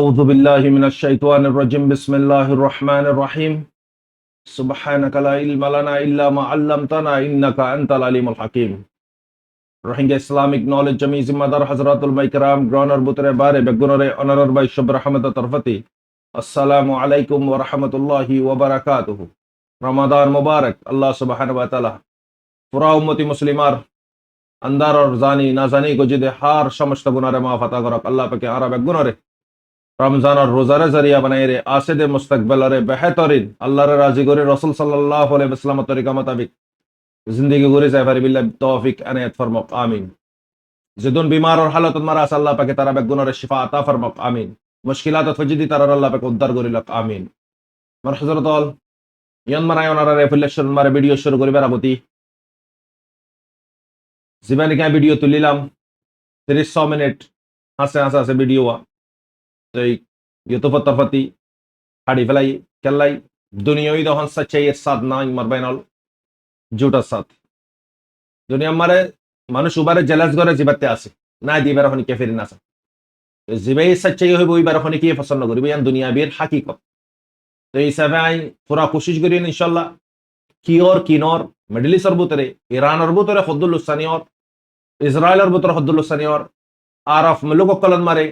أعوذ بالله من الشيطان الرجيم بسم الله الرحمن الرحيم سبحانك لا علم لنا إلا ما علمتنا إنك أنت العليم الحكيم Rohingya Islamic Knowledge Jami Zimadar Hazratul Maikram Groner Butre Bare Begunore Honorar by Shub Rahmat Tarfati Assalamu alaikum wa rahmatullahi wa barakatuhu Ramadan Mubarak Allah subhanahu wa ta'ala Pura ummati muslimar andar और जानी ना जानी को जिदे हार समस्त गुनारे माफ अता करक अल्लाह पे के आरा बेगुनरे रमजान और रोजारे जरिया बनाए रे आसिद मुस्तकबिल रे बेहतरीन अल्लाह रे राजी करे रसूल सल्लल्लाहु अलैहि वसल्लम तरीका मुताबिक जिंदगी गुरे सफर बिल्लाह तौफीक अनायत फरमाक आमीन जिदुन बीमार और हालत मरा अल्लाह पाक तारा बेगुनरे शिफा अता फरमाक आमीन मुश्किलात फजदी तारा अल्लाह पाक उद्धार करी लक आमीन मर हजरत अल यन मनाय ओनारा रिफ्लेक्शन मारे वीडियो शुरू करिবার আগতি জীবনে কে ভিডিও তুলিলাম 30 মিনিট হাসে হাসে হাসে ভিডিও तो यूट्यूब तरफती हाड़ी फलाई कल्लाई दुनियावी दहन सच्चाई साथ ना मरबाइनल झूठा साथ दुनिया मारे मानुष उबारे जलस करे जीवते आसे ना दिबार हनी के फिर ना सा जीवे सच्चाई होइबो इबार हनी के पसंद करिबो यान दुनिया बीर हकीकत तो इस हिसाबे आई पूरा कोशिश करिन इंशाल्लाह की और किनोर मिडल ईस्ट और बुतरे ईरान और बुतरे खुदुल हुसैनी और इजराइल और बुतरे खुदुल हुसैनी और आरफ मुल्क कलन मारे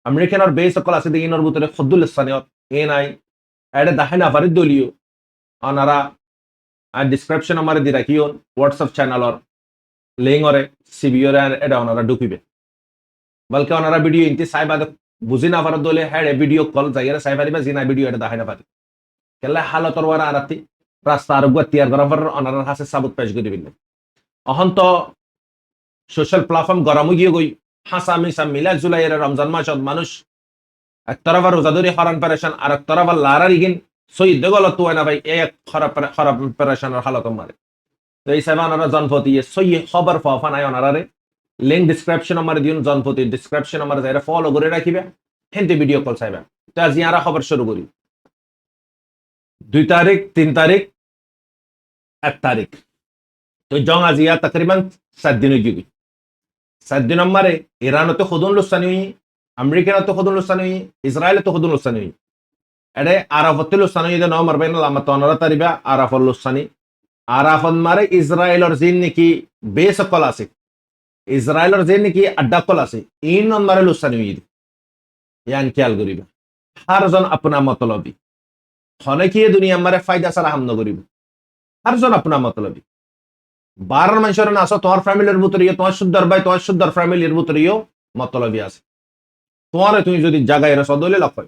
अमेरिकन और बेस सकल আছে দিন और ভিতরে খুদুল ইসলামিয়ত এনআই এডে দাহিনা ফারিদ দলিও অনারা আর ডেসক্রিপশন আমারে দি রাখিও WhatsApp চ্যানেল और লিংক ওরে সিবিও রে এডা অনারা ঢুকিবে বলকে অনারা ভিডিও ইনতে সাইবা বুঝি না ফারদ দলে হেডে ভিডিও কল যাইরা সাইবারিবা জিনা ভিডিও এডা দাহিনা ফারিদ কেলা হালত ওরা আরাতি রাস্তা আর গতিয়ার গরফর অনারা হাসে সাবুত পেশ করি দিবেন অহন্ত সোশ্যাল প্ল্যাটফর্ম গরম গিয়ে গই হাসা মিসা মিলা জুলাইয়ের রমজান মাসত মানুষ এক তরফা রোজাদুরি হরান পেরেশান আর এক তরফা লারার ইগিন সৈয়দ গলত তুই না ভাই এক খারাপ খারাপ পেরেশানের হালত মারে তো এই সাইবা ওনারা জনপতি সৈয়দ খবর ফাফা নাই ওনারে লিংক ডেসক্রিপশন আমারে দিন জনপতি ডেসক্রিপশন আমারে যাইরা ফলো করে রাখিবে হেনতে ভিডিও কল চাইবা তো আজ ইয়ারা খবর শুরু করি 2 তারিখ 3 তারিখ 1 তারিখ তো জং আজিয়া তকরিবান 7 দিন হয়ে গই 7 दिन हमारे ईरान तो खुदुल लुसानी हुई अमेरिका तो खुदुल लुसानी हुई इजराइल तो खुदुल लुसानी हुई एडे आराफतुल लुसानी हुई नो मरबैन लामा तोनरा तरिबा आराफुल लुसानी आराफन मारे इजराइल और जिन की बेस कला से इजराइल और जिन की अड्डा कला से इन मारे लुसानी हुई यान ख्याल करिबा हर जन अपना मतलबी खने की दुनिया मारे फायदा सारा हम न करिबा हर जन अपना मतलबी बारह মানুষের না আসো তোমার ফ্যামিলির ভিতরেও তোমার সুদ্দার ভাই তোমার সুদ্দার ফ্যামিলির ভিতরেও মতলবি আছে তোমারে তুমি যদি জায়গায় রাখো দলে লক্ষ্য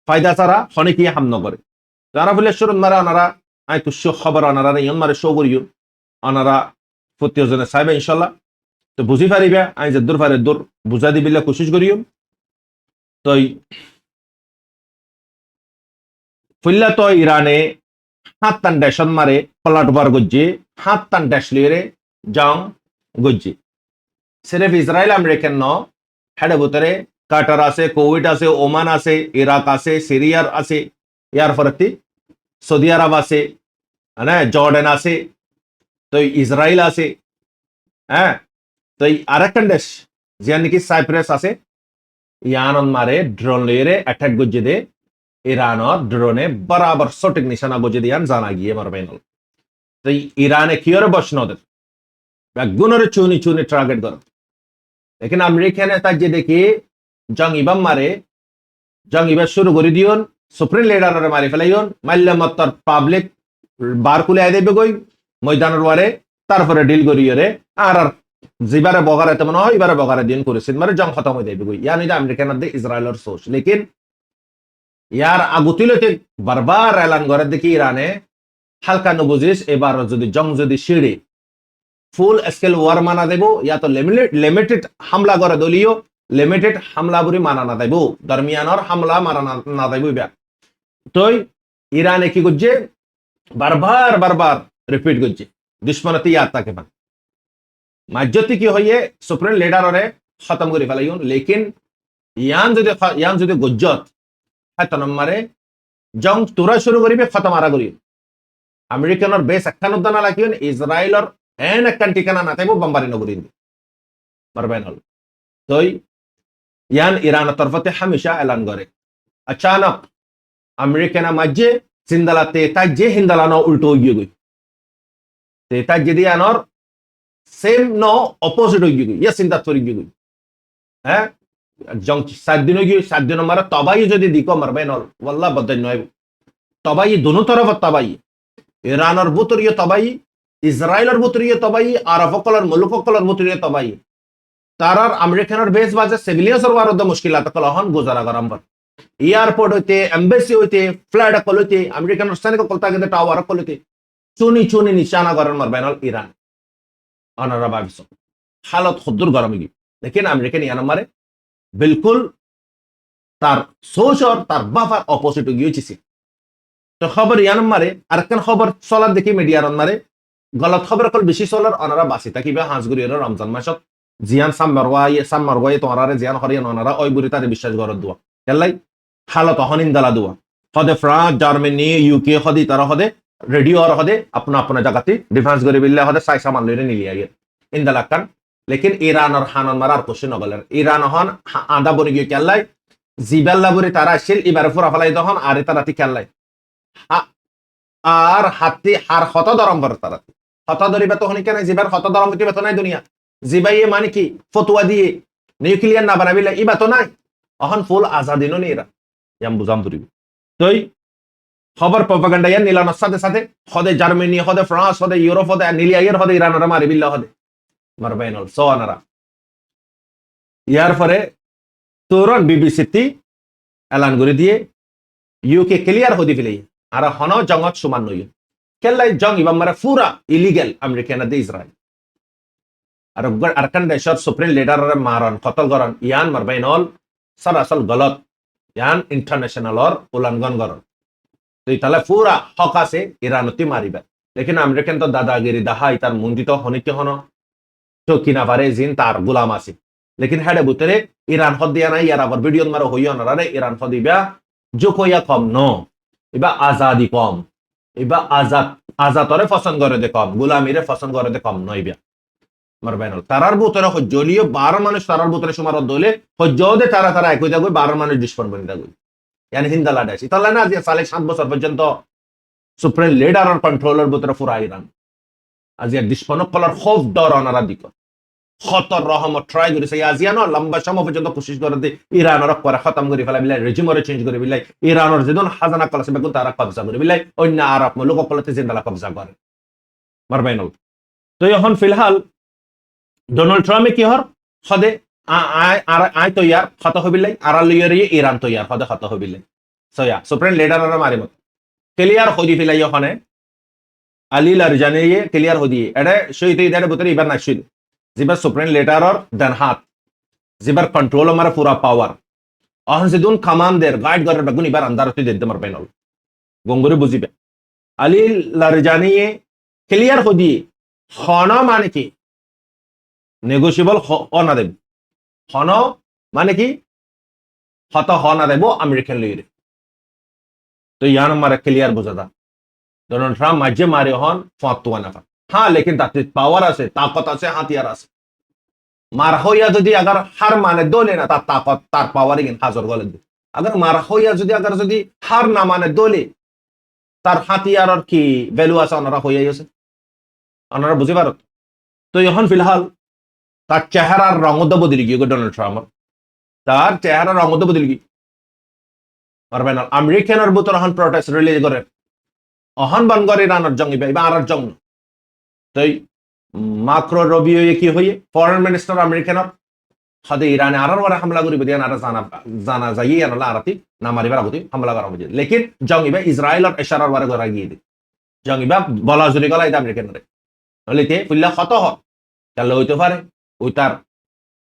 ফায়দা ছাড়া হনে কি হাম ন করে যারা বলে শুরু মারা ওনারা আই তো শো খবর ওনারা ইন মারে শো করিও ওনারা প্রত্যেক জনে চাইবে ইনশাআল্লাহ তো বুঝি পারিবে আই যে দূর পারে দূর বুঝা দিবিলে কোশিশ করিও তো ফুল্লা তো ইরানে হাতান দেশন মারে পলাটবার গজ্জে হাতান দেশ লিয়ে জং গজ্জে সির্ফ ইসরায়েল আমেরিকান ন হেডে ভিতরে কাটার আছে কুয়েত আছে ওমান আছে ইরাক আছে সিরিয়ার আছে ইয়ার ফরতি সৌদি আরব আছে না জর্ডান আছে তো ইসরায়েল আছে হ্যাঁ তো আরেকটা দেশ যে নাকি সাইপ্রাস আছে ইয়ানন মারে ড্রোন লিয়ে অ্যাটাক গজ্জে দে ईरान और ड्रोने बराबर सटीक निशाना गोजे दियान जाना गिए मरबैनल तो ईराने कियर बसनोदर बेगुनरे चुनी चुनी टारगेट कर लेकिन अमेरिका ने ताजे देखी जंग इबाम मारे जंग इबा शुरू করে দিয়ন সুপ্রিম লিডাররে মারি ফেলাইয়ন মাল্লা মত্তর পাবলিক বার কুলে আই দেবে গই ময়দানের ওয়ারে তারপরে ডিল করিয়রে আর জিবারে বগারে তেমন হয় এবারে বগারে দিন করেছেন মানে জং খতম হয়ে যাবে গই ইয়ানি আমেরিকা না দে ইসরায়েলের সোচ लेकिन यार आगुतिलते बारबार ऐलान करे देखी ईराने हालका नबुजिस एबार যদি জং যদি ছিড়ে ফুল স্কেল ওয়ার মানা দেব या तो লিমিটেড হামলা করে দলিও লিমিটেড হামলা বুরি মানা না দেব দরমিয়ানর হামলা মানা না দেব ইবা তোই ইরানে কি করছে বারবার বারবার রিপিট করছে দুশমনতি याद থাকে না মাজ্জতি কি হইয়ে সুপ্রিম লিডাররে খতম করে ফেলাইন लेकिन ইয়ান যদি গজ্জত নম্বরে জং তোরা শুরু করিবে খতম আরা করি আমেরিকানর বেস একখান উদ্যানা লাগিও ইসরায়েলর এন একখান ঠিকানা না থাকবো বম্বারি নগরী পারবেন হল তই ইয়ান ইরান তরফতে হামেশা এলান করে अचानक अमेरिकेना माजे सिंदला तेता जे हिंदला न उल्टो होई गई तेता जेदी आनर सेम नो ऑपोजिट होई गई ये सिंदा तोरी गई हैं जंग 7 दिन होई 7 दिन मारा तबाही जदी दिको मरबे नल वल्ला बदन नय तबाही दोनों तरफ तबाही ईरान और बुतरियो तबाही इजराइल और बुतरियो तबाही अरब कलर मुल्क कलर बुतरियो तबाही तारार अमेरिकन और बेस बाजे सिविलियंस और वारो द मुश्किलात कलहन गुजारा गरम एयरपोर्ट होते एम्बेसी होते फ्लाइट होते अमेरिकन सैनिक कोलता टावर होते चुनी चुनी निशाना गरम मरबैनल ईरान अनरा बाबिसो हालत खुदुर गरम की लेकिन अमेरिकन यान मारे बिल्कुल तार सोच और तार बाफार ऑपोजिट हो गई चीज तो खबर यान मारे अरकन खबर सोलर देखी मीडिया रन मारे गलत खबर कल बेশি सोलर अनरा बासी ताकि बे हांसगुरी रमजान मासत जियान सामरवाई तोरारे जियान हरियान अनरा ओई बुरी तारे विश्वास गरद दुआ केलाई हालत हनिन दला दुआ हदे फ्रांस जर्मनी यूके हदी तारा हदे रेडियो और हदे अपना अपना जगती डिफेंस करे बिल्ला हदे साइ सामान लेने निली आये इन दलाकन लेकिन ईरान और हानन मारार क्वेश्चन नगलर ईरान हन आंदा बनि गयो केलाई जिबाल्ला बुरी तारा शिल इबार फुरा फलाई दहन आरे ताराती केलाई আর হাতি হার হত দরম बर তারাতি হত দরিবা তো হনি কেন জিবার হত দরম হইতে বেত নাই দুনিয়া জিবাইয়ে মানে কি ফতোয়া দিয়ে নিউক্লিয়ার না বানাবিলে ইবা তো নাই অহন ফুল আজাদি নো নিরা yang বুঝাম দরিব তই খবর প্রপাগান্ডা ইয়ান নিলানোর সাথে সাথে হদে জার্মানি হদে ফ্রান্স হদে ইউরোপ হদে নিলিয়ায়ের হদে ইরানরা মারি বিল্লা হদে মারবাইনল সোয়ানারা ইয়ার পরে তুরন বিবিসিটি এলান করে দিয়ে ইউকে ক্লিয়ার হদি ফেলে আর হন জঙ্গত সমান নই কেলাই জং ইবা মারা পুরা ইলিগাল আমেরিকান দে ইসরায়েল আর আরকান দেশর সুপ্রিম লিডার মারন কতল গরন ইয়ান মারবাইনল সরাসল গলত ইয়ান ইন্টারন্যাশনাল और उल्लंघन गरन तो इताला पूरा हका से ईरानती मारिबा लेकिन अमेरिकन तो दादागिरी दहा इतार मुंडी तो हनिके हनो तो किना पारे जिन तार गुलाम आसी लेकिन हेडे बुतरे ईरान हद दिया ना यार अगर वीडियो मारो होइयो ना रे ईरान हदिबा जो कोया कम नो इबा आजादी कम इबा आजाद रे पसंद करे दे कम गुलामी रे पसंद करे दे कम नइबा মারবাইনল তারার বুতরে হজ্জলিও 12 মানুষ তারার বুতরে সুমার দলে হজ্জদে তারা তারা একই দাগই 12 মানুষ ডিসপন বনি দাগই यानी হিন্দালা ডাইছি তাহলে না যে সালে 7 বছর পর্যন্ত সুপ্রিম লিডার আর কন্ট্রোলার বুতরে পুরা ইরান আজ এর ডিসপন কলার খৌফ ডর অনারা দিক খতর রহমত ট্রাই করেছে আজিয়ানো লম্বা সময় পর্যন্ত কোশিশ করে দে ইরান আর করে খতম করে ফেলা বিলাই রেজিমরে চেঞ্জ করে বিলাই ইরানের যেদন হাজানা কলসে বেগুন তারা কবজা করে বিলাই অন্য আরব মুলক কলতে জিন্দালা কবজা করে মারবাইনল তো এখন ফিলহাল डोनाल्ड ट्रम्प की हर खदे आय तो यार खत हो बिल्लाई आरालियर ये ईरान तो यार खदे खत हो बिल्लाई सो या सुप्रीम लीडर और मारे मत क्लियर हो दी फिलाई खने अली लरजाने ये क्लियर हो दी एडे शोइते इधर बुतरी इबर नाशिद जिबर सुप्रीम लीडर और दन हाथ जिबर कंट्रोल हमारा पूरा पावर अहन से दुन कमांडर गाइड कर बगुन इबर अंदर होते देते मर पैनल गोंगुरे बुझिबे अली लरजाने ये क्लियर हो दी खाना माने की नेगोशिएबल होना देब हन माने की हत होना देब अमेरिकन लीडर तो यान मारे क्लियर बुझादा डोनाल्ड ट्रम्प माजे मारे हन फतवा ना हाँ लेकिन ताते पावर আছে ताकत আছে হাতিয়ার আছে मार होया যদি अगर हार माने दोले ना तार ताकत तार पावर इन हाजर गले अगर मार होया যদি हार ना माने दोले तार হাতিয়ার আর কি ভ্যালু আছে অনরা হইয়া আছে অনরা বুঝি পারত তো এখন ফিলহাল তার চেহারার রঙও বদলে গিয়ে ডোনাল্ড ট্রাম্প তার চেহারার রঙও বদলে গিয়ে পারবে না আমেরিকানের বুতর এখন প্রটেস্ট রিলিজ করে অহন বনগর ইরানের জঙ্গি বা আর জঙ্গ তাই মাক্রো রবিও কি হইয়ে ফরেন মিনিস্টার আমেরিকানের হদে ইরানে আরার ওরা হামলা করিবে দিয়ান আর জানা যাই আনলা আরতি না মারিবার আগতে হামলা করা হবে লেকিন জঙ্গি বা ইসরায়েল আর ইশারার বারে করা গিয়ে জঙ্গি বা বলা জুরি গলাই আমেরিকানের নলিতে ফুল্লা কত হ তাহলে হইতে পারে ওই তার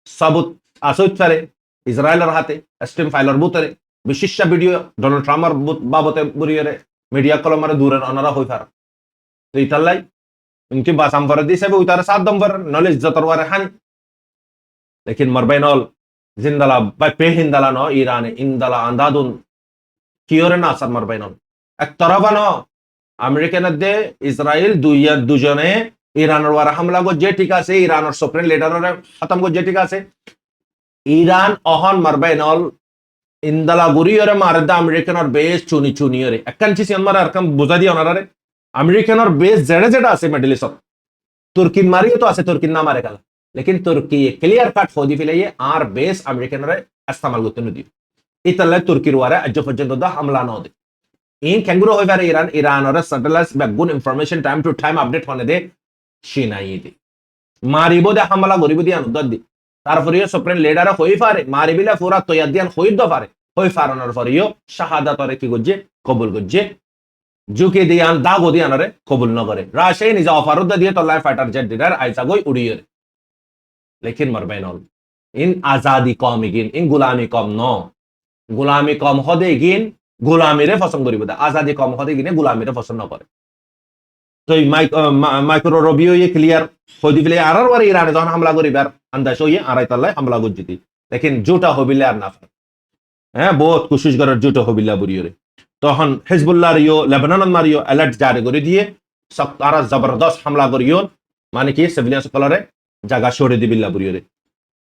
সাবুত আসইত পারে ইসরায়েলের হাতে স্টিম ফাইলর বুতরে বিশিষ্ট ভিডিও ডোনাল্ড ট্রাম্পের বাবতে বুরিয়ে মিডিয়া কলমারে দূরের অনারা হই পারে তো ইতালাই ইনকি বাসাম করে দিছে ওই তার সাত দম করে নলে ইজ্জতর ওয়ারে হানি लेकिन मरबैनल जिंदला बाय पे हिंदला नो ईरान इंदला अंदादुन कियोरे ना असर मरबैनल एक तरफ नो अमेरिकन दे इस्राएल दुजने ईरानर वारा हमला को जे टिका से ईरानर सुप्रीम लीडर खत्म को जे टिका से ইরান অহন মারবাইনল ইন্দালা গুরিয়রে মারদা আমেরিকানর বেস চুনি চুনিয়রে একখান চিসি আমার আর কাম বুঝা দিয়ে অনারে আমেরিকানর বেস জেডে জেডে আছে মিডল ইস্ট তুর্কিন মারিও তো আছে তুর্কিন না মারে কালা লেকিন তুর্কি ক্লিয়ার কাট ফৌদি ফিলাইয়ে আর বেস আমেরিকানরে ইস্তেমাল করতে নদী ইতালে তুর্কির ওয়ারে আজ পর্যন্ত দা হামলা ন দে ইন ক্যাঙ্গুরো হয়ে পারে ইরানরে স্যাটেলাইট ব্যাকগুন information time to time update হনে দে সিনাই দে মারিব দে হামলা গরিব দিয়ে আনুদার দি তারপরে সুপ্রিম লিডার হই পারে মারিবিলে পুরা তৈয়ার দিয়ান হই দ পারে হই ফারানোর পরেও শাহাদাতরে কি গজ্জে কবুল গজ্জে জুকে দিয়ান দাগো দিয়ানরে কবুল ন করে রাশে নিজে অফারুদ দিয়ে তল্লায় ফাইটার জেট দিদার আইসা গই উড়িয়ে लेकिन मरबैनल इन आजादी कम इगिन इन गुलामी कम न गुलामी कम हदे इगिन गुलामी रे पसंद करिब आजादी कम हदे इगिन गुलामी रे पसंद न करे तो माइक्रो रबियो ये क्लियर होदी बिले आरार वारे ईरान जन हमला करिबार अंदाज होये आराई तल्लाय हमला गजिति लेकिन जुटा हबिले आर ना হ্যাঁ বহুত কোশিশ করার জুটো হবিল্লা বুড়িয়রে তখন হিজবুল্লাহর ইয়ো লেবানন মারিও অ্যালার্ট জারি করে দিয়ে তারা জবরদস্ত হামলা করিও মানে কি সিভিলিয়ান সকলরে জায়গা সরে দিবিল্লা বুড়িয়রে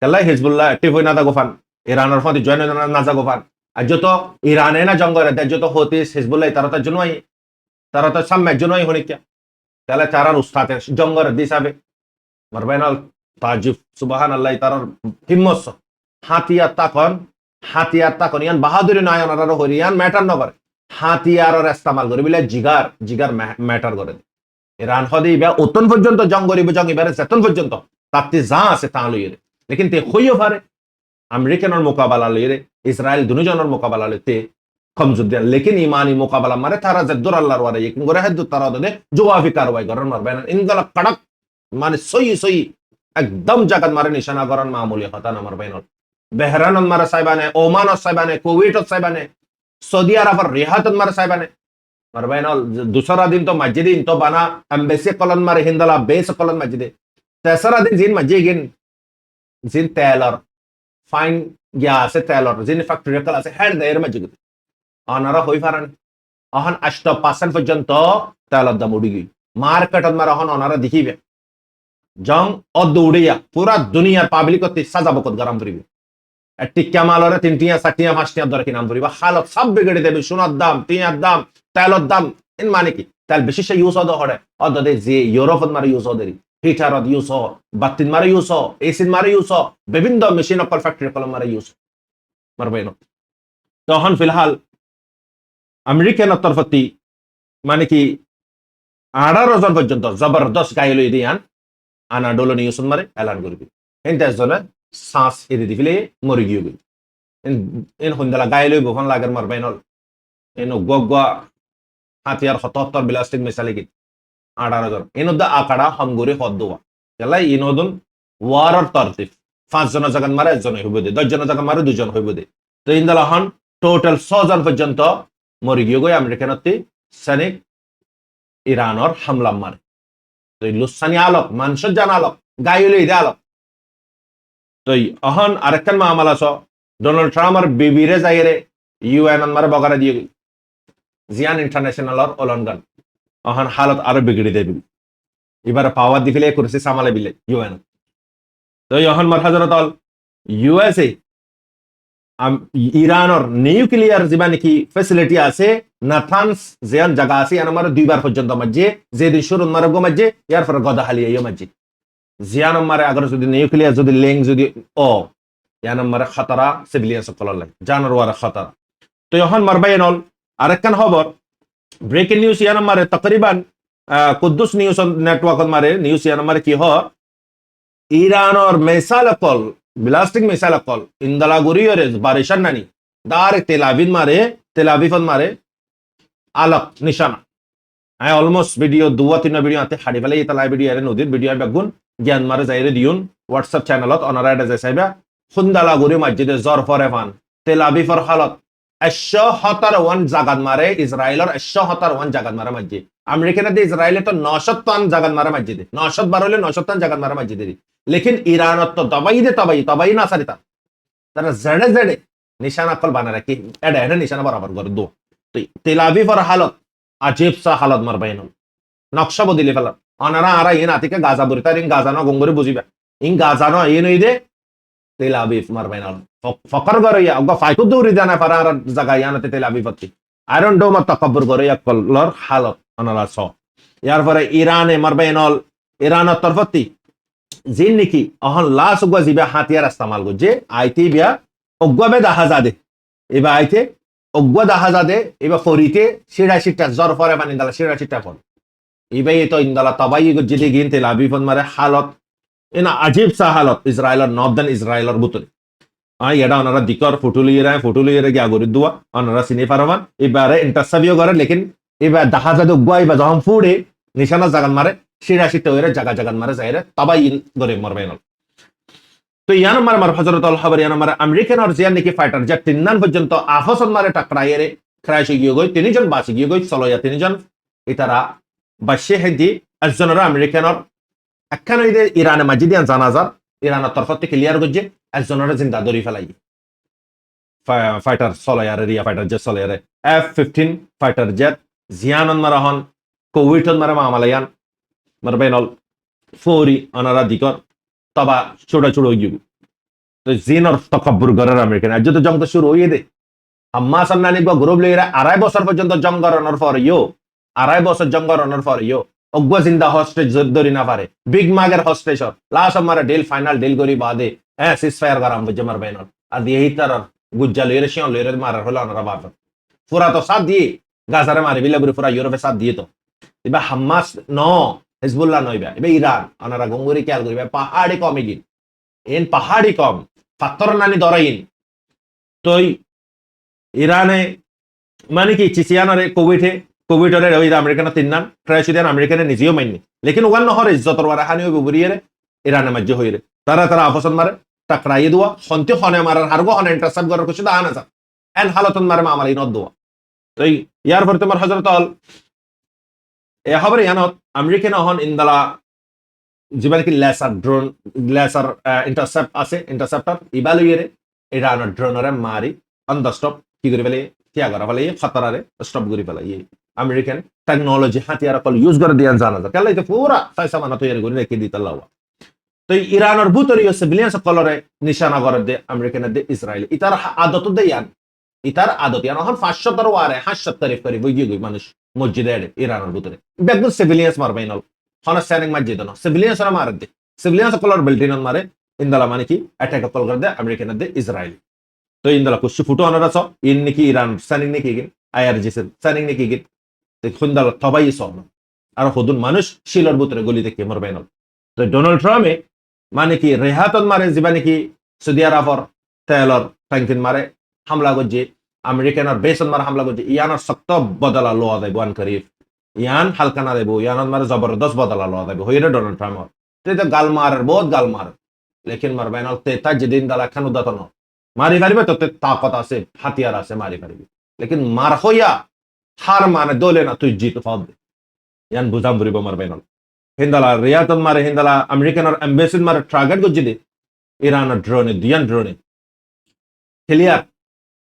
তাহলে হিজবুল্লাহ অ্যাক্টিভ হই না দা গোফান ইরানের ফতে জয়েন না যা গোফান আর যত ইরানে না জঙ্গরে যত হতিস হিজবুল্লাহ তারা তার জন্যই তারা তো সাম্যের জন্যই হনি কে তাহলে তারার উস্তাদ জঙ্গরে দিসাবে মারবাইনাল তাজিব সুবহানাল্লাহ তারার হিম্মত হাতিয়ার তাকন ইয়ান বাহাদুরি নয়ন আর হরিয়ান ম্যাটার নগর হাতিয়ার ইস্তেমাল করি বলে জিগার ম্যাটার করে ইরান হদি ইবা উত্তন পর্যন্ত জং করিব জং ইবারে চেতন পর্যন্ত তাতে যা আছে তা লইরে লেকিন তে হইও পারে আমেরিকানের মোকাবেলা লইরে ইসরায়েল দুজনের মোকাবেলা লইতে কমজোর দেন লেকিন ইমানি মোকাবেলা মারে তারা জদ্দুর আল্লাহর ওয়ারে ইকিন করে হেদু তারা দে জওয়াবি কারওয়াই করেন মারবেন ইনগালা কড়ক মানে সই একদম জাগাত মারে নিশানা করেন মামুলি হতা না মারবেন বেহরান মারা সাইবানে ওমান সাইবানে কুয়েট সাইবানে সৌদি আরব রিহাত মারা সাইবানে মারবাইনল दूसरा दिन तो मस्जिद इन तो बना एम्बेसी कॉलन मारे हिंदला बेस कॉलन मस्जिद तेसरा दिन जिन मस्जिद गिन जिन टेलर फाइन गया से टेलर जिन फैक्ट्री कल से हेड देर मस्जिद अनारा होई फारन अहन 8% পর্যন্ত টেলর দাম উড়ি গই মার্কেট মারা হন অনারা দেখিবে জং অদৌড়িয়া পুরা দুনিয়ার পাবলিক তে সাজাবকত গরম করিবে টিকা মালরে 3টিয়া 7টিয়া 5টিয়া দরে কিনাম করিবা হালত সব বিগড়ে দেবে সোনার দাম টিয়ার দাম তেলর দাম ইন মানে কি তেল বিশেষ ইউজ হদ হরে অদদে যে ইউরোপত মারে ইউজ হদেরি হিটারত ইউজ হ বাতিন মারে ইউজ হ এসিন মারে ইউজ হ বিভিন্ন মেশিন অকল ফ্যাক্টরি কলম মারে ইউজ মারবেন তখন ফিলহাল আমেরিকান তরফতি মানে কি 18 জন পর্যন্ত জবরদস্ত গাইল দিয়ান আনাডোলো নিউজ মারে এলান করবি এনতে জনে শ্বাস এরে দিলে মরে গিয়ে গই এন হন্দালা গাইলই বহন লাগার মারবাইনল এনো গগা হাতিয়ার 77 ব্লাস্টিক মিসাইল কি 18 জন এনদা আকাড়া হামগরে হদ্দওয়া গলাই ইনদন ওয়ারর তরতিফ 5 জন জাগান মারে একজন হইব দে 10 জন জাগান মারে 2 জন হইব দে তো ইনদালা হন টোটাল 100 জন পর্যন্ত মরে গিয়ে গই আমেরিকানতে সৈনিক ইরানর হামলা মারে তো লুসানি আলোক মানসজ জানালক গাইলই দে আলোক তো অহন আরেকখান মামলা ছ ডোনাল্ড ট্রাম্পের বিবিরে যাইরে ইউএন মারে বগারে দিয়ে জিয়ান ইন্টারন্যাশনালর অলনগান অহন হালত আরো বিগড়ি দেবে এবার পাওয়ার দিলে করেছে সামালে বিলে ইউএন তো অহন মার হাজরত অল ইউএসএ ইরানর নিউক্লিয়ার যেবা নাকি ফ্যাসিলিটি আছে নাথানস যেন জায়গা আছে আমার 2 বার পর্যন্ত মাঝে যেদিন শুরু মারে গো মাঝে ইয়ার পর গদা হালিয়ে ইয়ে মাঝে জিয়ান মারে আগর যদি নিউক্লিয়ার যদি লেং যদি ও ইয়ান মারে খতরা সিভিলিয়ান সকল লাই জানার ওয়ার খতরা তো এখন মারবাইনল আরেকখান খবর ব্রেকিং নিউজ ইয়ান মারে তকরিবান কুদ্দুস নিউজ নেটওয়ার্ক মারে নিউজ ইয়ান মারে কি হ ইরানর মিসাইল কল ব্লাস্টিং মিসাইল কল ইনদালা গুরিয়রে বারিশান নানি ডাইরেক্ট তেল আভিফন মারে আলক নিশানা অলমোস্ট ভিডিও 2-3 ভিডিও আতে হাড়ি ফেলে এই তালাই ভিডিও এর নদীর ভিডিও বেগুন জ্ঞান মারে যাইরে দিউন হোয়াটসঅ্যাপ চ্যানেলত অনারা এটা যাইবা খুন্দালা গুরি মসজিদে জর ফরেফান তেল আভিফর হালত 171 জাগাত মারে ইসরায়েলের 171 জাগাত মারে মসজিদ আমেরিকানে দে ইসরায়েলে তো 900 জাগাত মারে মসজিদে 912 হলে 900 জাগাত মারে মসজিদে লেকিন ইরানত তো তবাই না সারিতা তারা জেডে নিশানা কল বানা রাখি এটা নিশানা বরাবর করে দো তো তেল আভিফর হালত আজীব সা হালত মারবাইন নকশা বদলে ফেলা অনারা আরা ইন আতিকে গাজা বরিতার ইন গাজা ন গঙ্গরে বুঝিবা ইন গাজা ন ইন ইদে তেল আবিব মারবাইনাল ফকর গরে ইয়া অগ ফাইকু দৌড়ি জানা পারা আর জায়গা ইয়ানতে তেল আবিব হচ্ছে আয়রন ডোম তকব্বর গরে ইয়া কলর হালত অনালা স ইয়ার পরে ইরানে মারবাইনাল ইরানের তরফতি জিন নাকি অহন লাস উগা জিবা হাতিয়ার ইস্তেমাল করছে আইতে বিয়া অগবে দাহাজাদে এবা আইতে অগ্গা দাহাজাদে এবা ফরিতে সিড়া সিটা জ্বর পরে মানে ইন্দালা সিড়া সিটা ফল এবাই তো ইন্দালা তবাই যদি গিন তেল আবিব মারে হালত ইনা আজীব সা হালত ইসরায়েলের নর্দার্ন ইসরায়েলের বুতরে এটা ওনারা দিকর ফুটুলিয়ে গিয়া গরি দুয়া ওনারা চিনি পারবান এবারে ইন্টারসাভিও করে লেকিন এবার দাহাজাদে উগা এবার যখন ফুড়ে নিশানা জাগান মারে সিড়া সিটা হয়ে জাগা জাগান মারে যাইরে তবাই গরে মরবে না তো ইয়ান মার হজরত আল খবর ইয়ান মার আমেরিকান আর জিয়ান নাকি ফাইটার যা তিননান পর্যন্ত আফসন মারে টাকরাইরে ক্রাইশে গিয়ে গই তিনজন বাসি গিয়ে গই চলো তিনজন ইতারা বাসে হেদি একজনের আমেরিকানর একখান ইরানে মাজিদিয়ান জানাজার ইরানের তরফ থেকে ক্লিয়ার করছে একজনের জিন্দা দরি ফেলাই ফাইটার চলায়ারে রিয়া ফাইটার জেট চলায়ারে F-15 ফাইটার জেট জিয়ানন মারাহন কোভিডন মারা মামালায়ান মারবেনল ফৌরি অনারা দিকর তবা ছোটা ছোট হয়ে গিয়ে তো জিনর তকব্বর গরের আমেরিকান আজ তো জং তো শুরু হয়ে দে আম্মা সামনানি গ্রুপ লইরা 2.5 বছর পর্যন্ত জং গরনের পর ইয়ো 2.5 বছর জং গরনের পর ইয়ো অগ্গা জিন্দা হস্টেজ ধরি না পারে বিগ মাগের হস্টেজ লাস্ট আমার ডিল ফাইনাল ডিল করি বাদে সিজ ফায়ার গরাম বুঝে মারবেনল আর দিয়ে তার গুজ্জা লইরে শিয়ন লইরে মারার হলো অনারা বাপ পুরা তো সাথ দিয়ে গাজারে মারি বিলাবুরি পুরা ইউরোপে সাথ দিয়ে তো এবার হাম্মাস ন হিজবুল্লাহ নইবা এবার ইরান অনারা গঙ্গুরি খেয়াল করিবা পাহাড়ি কমে গিন এন পাহাড়ি কম পাত্তর নানি দরাইন তই ইরানে মানে কি চিচিয়ানরে কোভিডরে ওই আমেরিকান তিননান ট্রাইসিদিয়ান আমেরিকানে নিজেও মাইনি লেকিন ওয়ান নহর ইজ্জতর ওয়ারা হানি হইব বুড়িয়ে ইরানে মাজ্য হইরে তারা আপসন মারে টাকরাইয়ে দুয়া হন্তে হনে মারার হারগো হনে ইন্টারসেপ্ট করার কিছু দাহানা যা এন হালতন মারে মামালি নদ দুয়া তো ইয়ার পরে তোমার হযরত আল এ খবর ইয়ানত আমেরিকান হন ইনদালা জীবন কি লেসার ইন্টারসেপ্ট আছে ইন্টারসেপ্টর ইবালুইরে ইরানের ড্রোনরে মারি অন দ্য স্টপ কি করে ফেলে কিয়া করা ফেলে খতরারে স্টপ করে ফেলে আমেরিকান টেকনোলজি হাতিয়ার কল ইউজ করে দিয়ান জানা যায় কেলাই তো পুরা পয়সা মানা তৈরি করে রেখে দিতে লাওয়া তো ইরানের ভুতরি সিভিলিয়ান সকলরে নিশানা করে দে আমেরিকানের দে ইসরায়েল ইতার আদত দেয়ান ইতার আদত ইয়ান হন 500 ওয়ারে 500 তারিফ করে বই গই মানুষ মসজিদে ইরানের ভুতরে বেগন সিভিলিয়ান্স মারবাইনাল হন স্যানিং মসজিদ না সিভিলিয়ান্স রা মার দে সিভিলিয়ান সকলর বিল্ডিং মারে ইনদালা মানে কি অ্যাটাক কল করে দে আমেরিকানের দে ইসরায়েল তো ইনদালা কুছ ফুটো অনারা ছ ইন নাকি ইরান স্যানিং নাকি গিন আইআরজিসি স্যানিং নাকি গিন তো খুন্দাল তবাই সব আর হদুন মানুষ শিলর ভুতরে গলি দেখে মারবাইনাল তো ডোনাল্ড ট্রাম্পে মানে কি রেহাতন মারে যিবা নাকি সৌদি আরবর তেলর ট্যাঙ্কিন মারে হামলা করছে আমেরিকানের বেসন মারে হামলা করছে ইয়ানোর শক্ত বদলা লোয়া দেব ওয়ান করিফ ইয়ান হালকা না দেব ইয়ানোর মারে জবরদস্ত বদলা লোয়া দেব হইরে ডোনাল্ড ট্রাম্প তে তো গাল মারের বহুত গাল মার লেকিন মারবাইনাল তে তা যেদিন দালা খান উদাতন মারি পারিবে তো তে তাকত আছে হাতিয়ার আছে মারি পারিবে লেকিন মার হইয়া হার মানে দলে না তুই জিত ফাদ ইয়ান বুঝাম বুড়িব মারবাইনাল হিন্দালা রিয়াতন মারে হিন্দালা আমেরিকানের এম্বাসিড মারে টার্গেট করছে দে ইরানের ড্রোনে দিয়ান ড্রোনে ক্লিয়ার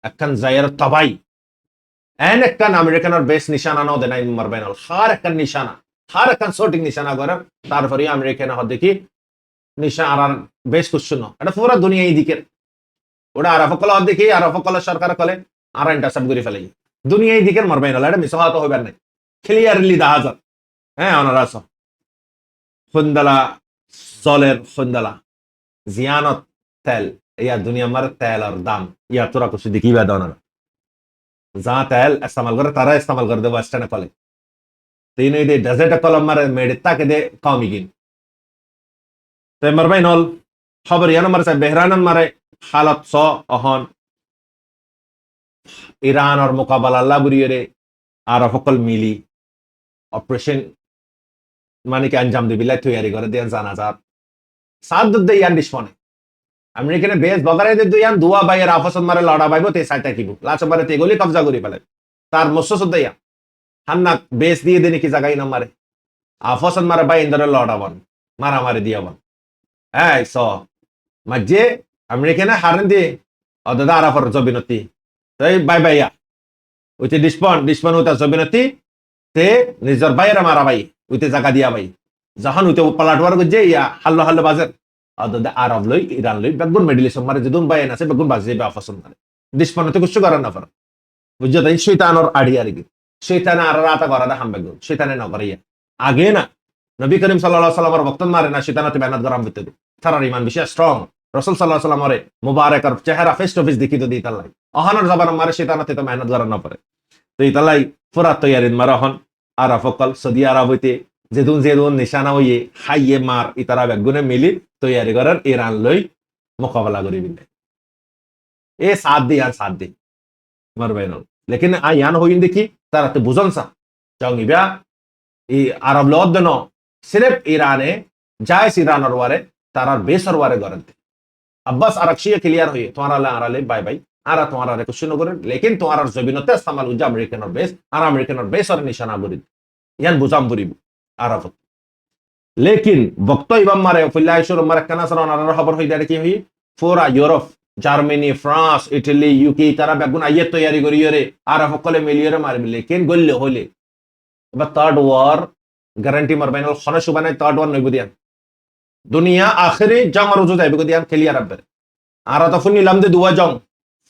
একখান জায়ের তবাই এন একখান আমেরিকানের বেস নিশানা নাও দেনাই মারবাইনাল হার একখান নিশানা হার একখান শটিং নিশানা করে তারপরে আমেরিকান হদ দেখি নিশানা আর বেস কুশন এটা পুরো দুনিয়া এই দিকের ওটা আরফকল হদ দেখি আরফকল সরকার কলে আর ইন্টারসেপ্ট করে ফেলে দুনিয়া এই দিকের মারবাইনাল এটা মিস হওয়া তো হইবার নাই ক্লিয়ারলি দেখা যায় হ্যাঁ ওনারা খুন্দালা জলের খুন্দালা জিয়ানত তেল ইয়া দুনিয়া মার তেল আর দাম ইয়া তোরা কিছু দেখি বা দাও না যা তেল ইস্তেমাল করে তারা ইস্তেমাল করে দে ওয়েস্টার্ন কলে তিন দে ডেজার্ট কলম মারে মেডে তাকে দে কমি গিন তে মারবাই নল খবর ইয়ান মারে বেহরানন মারে হালত স অহন ইরান আর মোকাবেলা আল্লাহ বুরিয়ে আর সকল মিলি অপারেশন মানে কি আঞ্জাম দিবিলাই তৈরি করে দেন জানাজার সাত দুধ ইয়ান ডিসপনে আমেরিকানে বেস বগারে দে ইয়ান দুয়া বাইয়ের আফসন মারে লড়া বাইব তে সাইটা কিবু লাচ মারে তে গলি কবজা করি ফেলে তার মসস দইয়া হান্না বেস দিয়ে দেনি কি জায়গায় না মারে আফসন মারে বাই ইন্দরে লড়াবন মারা মারি দিয়াবন এই স মাঝে আমেরিকানে হারেন দি অদাদা আরাফর জবিনতি তাই বাই বাইয়া উইতে ডিসপন উতা জবিনতি তে নিজর বাইরে মারা বাই উইতে জায়গা দিয়া বাই যখন উইতে পালাটওয়ার গজে ইয়া হাল্লো হাল্লো বাজার অদে আরব লই ইরান লই বেগুন মেডিলিসম মারে যেদুন বাইন আছে বেগুন বাজে বা পছন্দ করে দিশপনতে কিছু করার না পারে বুঝছো তাই শয়তানর আড়ি আর কি শয়তান আর রাতা করা দা হাম বেগুন শয়তানে না করিয়া আগে না নবী করিম সাল্লাল্লাহু আলাইহি সাল্লামের বক্তব্য মারে না শয়তানতে মেহনত গরম হইতে তারার ইমান বেশি স্ট্রং রাসূল সাল্লাল্লাহু আলাইহি সাল্লামরে মুবারক আর চেহারা ফেস টু ফেস দেখিত দিই তাল্লাই অহনর জবান মারে শয়তানতে তো মেহনত গরম না পারে তো এই তাল্লাই পুরা তৈয়ারিন মারাহন আরাফকল সৌদি আরব হইতে যেদুন নিশানা হইয়ে হাইয়ে মার ইতারা বেগুনে মিলি তৈয়ারি করার ইরান লই মোকাবেলা করি বিলে এ সাত দি মার বাইনল লেকিন ইয়ান হইন দেখি তারা তো বুঝন সা যাও নিবা এই আরব লদ ন সির্ফ ইরানে জায়স ইরানর ওয়ারে তারার বেসর ওয়ারে গরন্তে আব্বাস আরকশিয়া ক্লিয়ার হয়ে তোমারা আরালে বাই বাই আরা তোমারা রে কুশন করে লেকিন তোমার জবিনতে ইস্তেমাল উজা আমেরিকানর বেস আর আমেরিকানর বেসর নিশানা বরি ইয়ান বুঝাম বরিব আরাফত লেকিন বক্ত ইবাম মারে ফিল্লাহ শুর মারে কানাসর অনার খবর হই দাঁড়ে কি হই ফোরা Europe Germany France Italy UK তারা বেগুন আইয়ে তৈয়ারি করি রে আর সকলে মিলিয়ে মারবি লেকিন গল্লে হলে এবার থার্ড ওয়ার গ্যারান্টি মারবাইন খনে সুবানাই থার্ড ওয়ার নইব দিয়ান দুনিয়া আখেরি জং আর উজু যাইবে দিয়ান খেলিয়া রাখবে আর তো ফুনি লাম দে দুয়া জং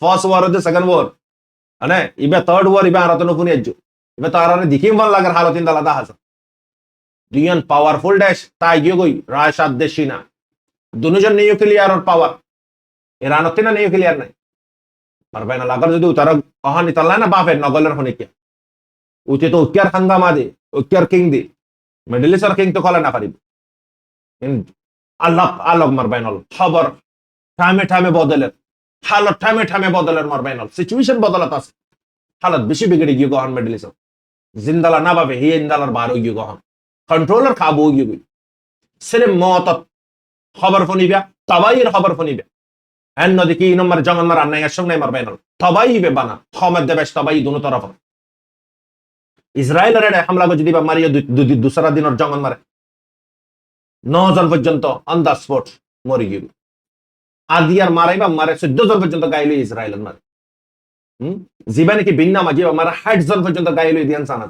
ফার্স্ট ওয়ার দে সেকেন্ড ওয়ার আনে ইবে থার্ড ওয়ার ইবে আর তো নফুনি আজু ইবে তো আর দেখিম ভাল লাগার হালতিন দালাদা হাসা দুইজন পাওয়ারফুল দেশ তাই গিয়ে গই রায় সাত দেশই না দুজন নিউক্লিয়ার পাওয়ার ইরানতে না নিউক্লিয়ার নাই পারবে না লাগার যদি তারা অহানি তাল্লাই না বাপের নগলের হনে কে উঠে তো উকিয়ার হাঙ্গামা দে উকিয়ার কিং দে মিডল ইস্টার কিং তো কলে না পারিব আল্লাহ আলোক মারবাইনল খবর ঠামে বদলের হালত ঠামে বদলের মারবাইনল সিচুয়েশন বদলাত আছে হালত বেশি বিগড়ে গিয়ে গহন মিডল ইস্টার জিন্দালা না পাবে হি ইন্দালার বার গিয়ে গহন कंट्रोलर खाबो होगी कोई सिर्फ मौत खबर फनिबा तबाईर खबर फनिबा एन नदी की नंबर जंगल मर अन्ना यशंग नहीं मर बैनल तबाई बे बना खमद देबेश तबाई दोनों तरफ इजराइल रे हमला को जदी मारियो दूसरा दिन और जंगल मारे 9 জন পর্যন্ত অন দা স্পট মরে গিয়ে আদিয়ার মারাইবা মারে 14 জন পর্যন্ত গাইলো ইসরায়েলের মারে জীবনে কি বিন্না মাজি মারা 60 জন পর্যন্ত গাইলো দিয়ান সানা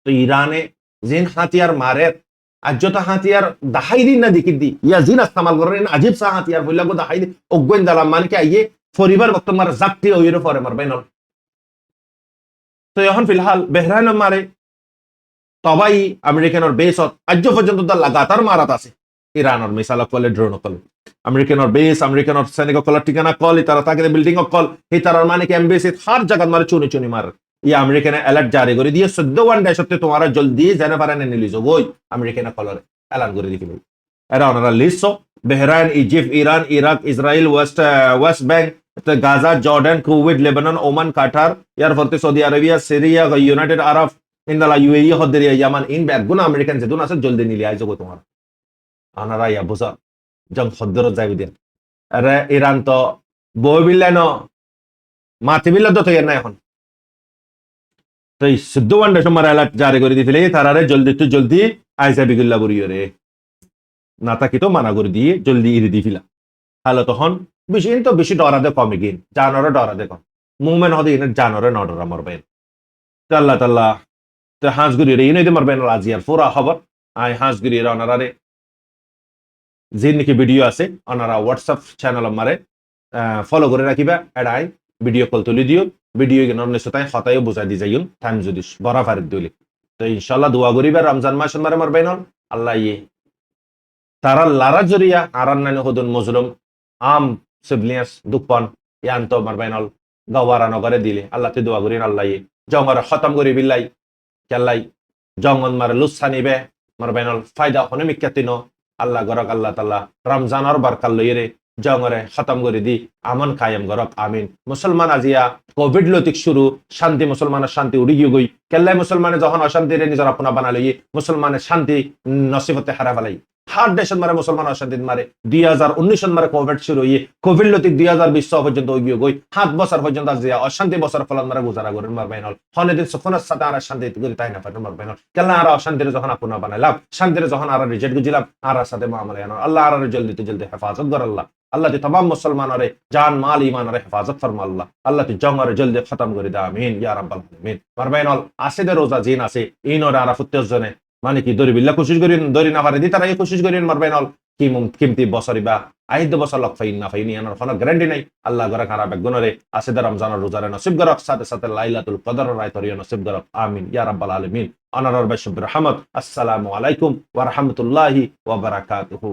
তো ইরানে জিন হাতিয়ার মারে আজ হাতিয়ার দাহাই দিন না দেখি দি ইয়া জিন ইস্তেমাল করেন আজীব সা হাতিয়ার বললা গো দাহাই অগ্গন দালাম মানে কি আইয়ে পরিবার বক্ত মার জাকতি ওইরে পরে মারবে না তো এখন ফিলহাল বেহরান মারে তবাই আমেরিকানর বেসত আজ পর্যন্ত দা লাগাতার মারাত আছে ইরানর মিসাইল কলে ড্রোন কল আমেরিকানর বেস আমেরিকানর সৈনিক কল ঠিকানা কল তারা তাকে বিল্ডিং কল এই তারার মানে কি এমবেসি হার জায়গা মারে চুনি মার ये अमेरिका ने अलर्ट जारी कर दिए 14 वन डे सत्ते तुम्हारा जल्दी जाने पारे ने निलिजो वो अमेरिका ने कलर ऐलान कर दी कि एरा ओनरा list Bahrain Egypt Iran Iraq Israel West Bank Gaza Jordan Kuwait Lebanon Oman Qatar यार फरते Saudi Arabia Syria United Arab इंदला यूएई हदरिया यमन इन बैगुना अमेरिकन से दुना से जल्दी निली आइजो को तुम्हारा अनरा या बुसा जंग खद्दर जाय दिया अरे ईरान तो बोबिल्ला नो माथिबिल्ला तो यार ना এখন তো এই 14 ওয়ান ডে সময় অ্যালার্ট জারি করে দিয়েছিলে তারারে জলদি আইসা বিগুল্লা বরিও রে না তাকি তো মানা করে দিয়ে জলদি ইরি দিফিলা তাহলে তখন বেশি ডরাদে কমে গিন জানরে ডরাদে কম মুভমেন্ট হতে ইনে জানরে নডরা মারবেন তো আল্লাহ তাআলা তো হাঁসগুড়ি রে ইনে দে মারবেন আজিয়ার পুরা খবর আই হাঁসগুড়ি রে অনারারে যে নাকি ভিডিও আছে অনারা হোয়াটসঅ্যাপ চ্যানেল আমারে ফলো করে রাখিবা এডাই ভিডিও কল তুলি দিও ভিডিও নরনে সতাই খতায়ও বুঝাই দি যাইন টাইম যদি বড় ফারিদ দিলে তো ইনশাআল্লাহ দোয়া করিবা রমজান মাস মারে মারবেন আল্লাহ ইয়ে তারা লারা জরিয়া আরান নানি হদুন মজলুম আম সিবলিয়াস দুপন ইয়ান তো মারবেন গাওয়ারা নগরে দিলে আল্লাহ তে দোয়া করিন আল্লাহ ইয়ে জঙ্গর খতম করি বিল্লাই কেল্লাই জঙ্গন মারে লুসানিবে মারবেন ফায়দা হনে মিক্কাতিনো আল্লাহ গরক আল্লাহ তাআলা রমজানের বরকত লইরে জঙ্গরে খতম করে দি আমন কায়েম গরক আমিন মুসলমান আজিয়া কোভিড লতিক শুরু শান্তি মুসলমানের শান্তি উড়ি গিয়ে গই কেল্লাই মুসলমানে যখন অশান্তিরে নিজের আপনা বানালে মুসলমানের শান্তি নসিবতে হারা ফেলাই হার দেশ মারে মুসলমান অশান্তি মারে 2019 মারে কোভিড শুরু হয়ে কোভিড লতিক 2020 পর্যন্ত গিয়ে গই 7 বছর পর্যন্ত আজিয়া অশান্তি বছর ফলন মারে গুজারা করেন মারবেন হনে দিন সুফনার সাথে আর শান্তি করে তাই না পারেন মারবেন কেল্লা আর অশান্তিরে যখন আপনা বানাইলাম শান্তিরে যখন আর রিজেক্ট গুজিলাম আর সাথে মামলা আল্লাহ আর জলদি হেফাজত কর আল্লাহ अल्लाह ते तमाम मुसलमान रे जान माल ईमान रे हिफाजत फरमा अल्लाह ते जंग रे जल्दी खत्म कर दे आमीन या रब्बल आमीन मारबाइनल आसे दे रोजा जिन आसे इन और आरा फुत्ते जने माने की दरी बिल्ला कोशिश करिन दरी ना पारे दी तारा ये कोशिश करिन मारबाइनल কিমতি বছরি বা আহিদ্য বছর লক ফাইন না ফাইনি আনার কোনো গ্যারান্টি নাই আল্লাহ গরা খারাপ গুণরে আসিদা রমজানের রোজারে নসিব গরক সাথে সাথে লাইলাতুল কদর রায় তরিয়া নসিব গরক আমিন ইয়া রাব্বাল আলামিন অনারর বাইশুব রহমত আসসালামু আলাইকুম ওয়া রাহমাতুল্লাহি ওয়া বারাকাতুহু